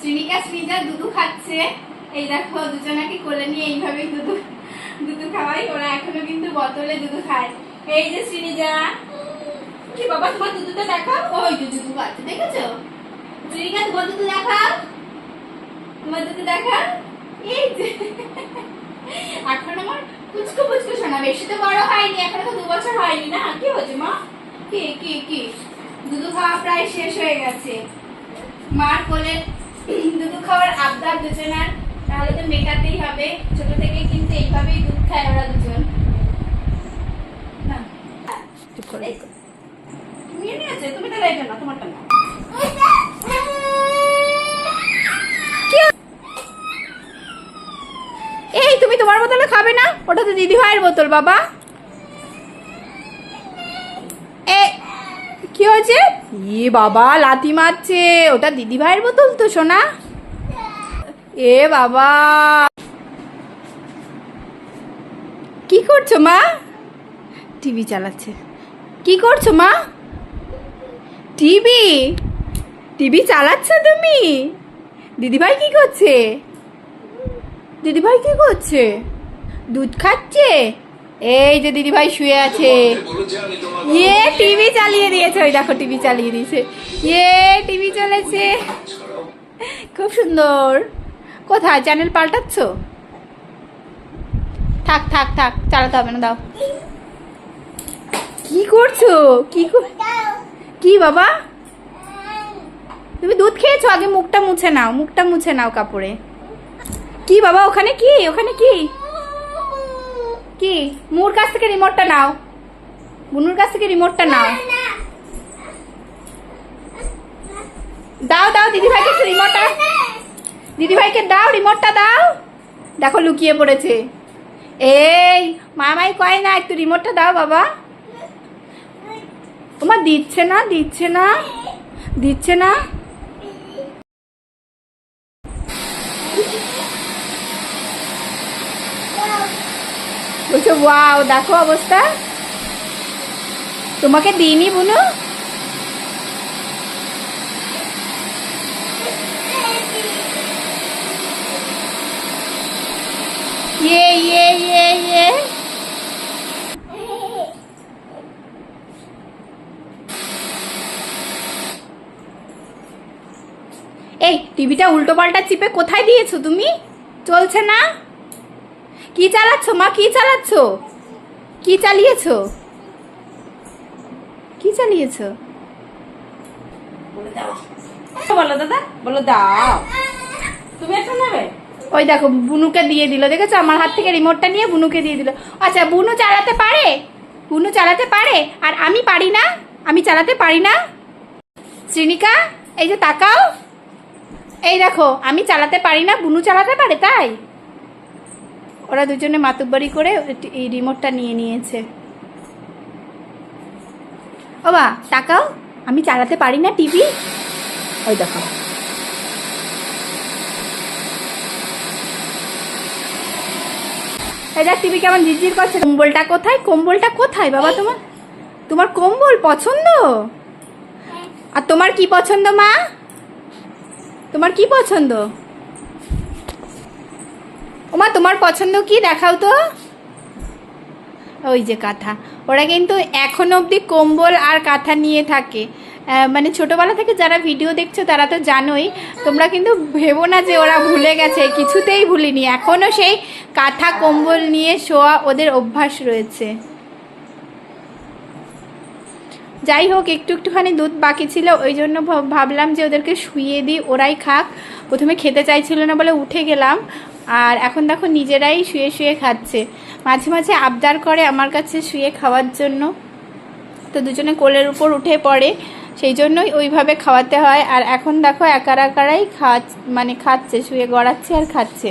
শ্রীনিকা শ্রীজা দুধু খাচ্ছে। এই দেখো দুজনাকে কোলে নিয়ে এইভাবেই দুধু খাওয়াই। ওরা এখনো কিন্তু বোতলে দুধু খায়। এই যে শ্রীনিজা, কি বাবা তোমার দুধুটা দেখাও। ওই যে দুধু খাচ্ছে, দেখেছো? শ্রীনিকা তোমার দুধু দেখাও, তোমার দুধু দেখাও। এই যে এখন আমার পুচকু পুচকু শোনা, বেশি তো বড় হয়নি, এখনো তো 2 বছর হয়নি না। কি হচ্ছে মা? কি দুধু খাওয়া প্রায় শেষ হয়ে গেছে। মার কোলে দুধু খাওয়ার আবদার দুজনার, তাহলে তো মেটাতেই হবে। ছোট থেকে কিন্তু এইভাবেই দুধ খায় ওরা দুজন। তুমি নিয়ে আছে, তুমি তাহলে এটা না, তোমারটা না। এই তুমি তোমার বোতলে খাবে না? ওটা তো দিদি ভাইয়ের বোতল বাবা। কি হয়েছে? ই বাবা লাথি মারছে, ওটা দিদি ভাইয়ের বোতল তো সোনা। এ বাবা, কি করছো মা? টিভি চালাচ্ছে। কি করছো মা? টিভি চালাচ্ছ তুমি? দিদিভাই কি করছে? দিদিভাই কি করছে? দুধ খাচ্ছে। এই যে দিদিভাই শুয়ে আছে। ইয়ে টিভি চালিয়ে দিয়েছে, ওই দেখো টিভি চালিয়ে দিয়েছে। ইয়ে টিভি চলেছে, খুব সুন্দর। কোথায় চ্যানেল পাল্টাচ্ছ? থাক চালাতে হবে না, দাও। কি করছো? কি বাবা? তুমি দুধ খেয়েছো? আগে মুখটা মুছে নাও কাপড়ে। কি বাবা ওখানে কি? কি মুর কাছ থেকে রিমোটটা নাও, বুনুর কাছ থেকে রিমোটটা নাও। দাও দিদিভাইকে একটু রিমোটটা, দিদিভাইকে দাও রিমোটটা দাও। দেখো লুকিয়ে পড়েছে। এই মামাই কয় না, একটু রিমোটটা দাও বাবা। তোমার দিচ্ছে না। বলছো ওয়াও, দেখো অবস্থা। তোমাকে দিইনি বুনু? ইয়ে এই টিভিটা উল্টো পাল্টা চিপে কোথায় দিয়েছো তুমি? চলছে না। কি চালাচ্ছ মা? কি চালিয়েছো? বলো দাদা, বলো দাও। তুমি একটা নেবে? ওই দেখো বুনুকে দিয়ে দিল, দেখেছো? আমার হাত থেকে রিমোটটা নিয়ে বুনুকে দিয়ে দিল। আচ্ছা বুনু চালাতে পারে আর আমি পারি না? আমি চালাতে পারি না? শ্রীনিকা এই যে তাকাও, এই দেখো আমি চালাতে পারি না, বুনু চালাতে পারে। তাই ওরা দুজনে মাতুব্বারি করে এই রিমোটটা নিয়ে নিয়েছে। ও বা তাকাও, আমি চালাতে পারি না টিভি। ওই দেখো এই দেখ টিভি কেমন ঝিরঝির করছে। কম্বলটা কোথায় বাবা? তোমার কম্বল পছন্দ? আর তোমার কি পছন্দ মা? তোমার কি পছন্দ? ওমা তোমার পছন্দ কি দেখাও তো। ওই যে কাঁথা। ওরা কিন্তু এখনো অবধি কম্বল আর কাঁথা নিয়ে থাকে। মানে ছোটবেলা থেকে যারা ভিডিও দেখছো তারা তো জানোই। তোমরা কিন্তু ভেবো না যে ওরা ভুলে গেছে, কিছুতেই ভুলিনি। এখনো সেই কাঁথা কম্বল নিয়ে শোয়া ওদের অভ্যাস রয়েছে। যাই হোক, একটুখানি দুধ বাকি ছিল, ওই জন্য ভাবলাম যে ওদেরকে শুইয়ে দিই, ওরাই খাক। প্রথমে খেতে চাইছিল না বলে উঠে গেলাম, আর এখন দেখো নিজেরাই শুয়ে খাচ্ছে। মাঝে মাঝে আবদার করে আমার কাছে শুয়ে খাওয়ার জন্য, তো দুজনে কোলের উপর উঠে পড়ে, সেই জন্যই ওইভাবে খাওয়াতে হয়। আর এখন দেখো একারাই খাচ্ছে, শুয়ে গড়াচ্ছে আর খাচ্ছে।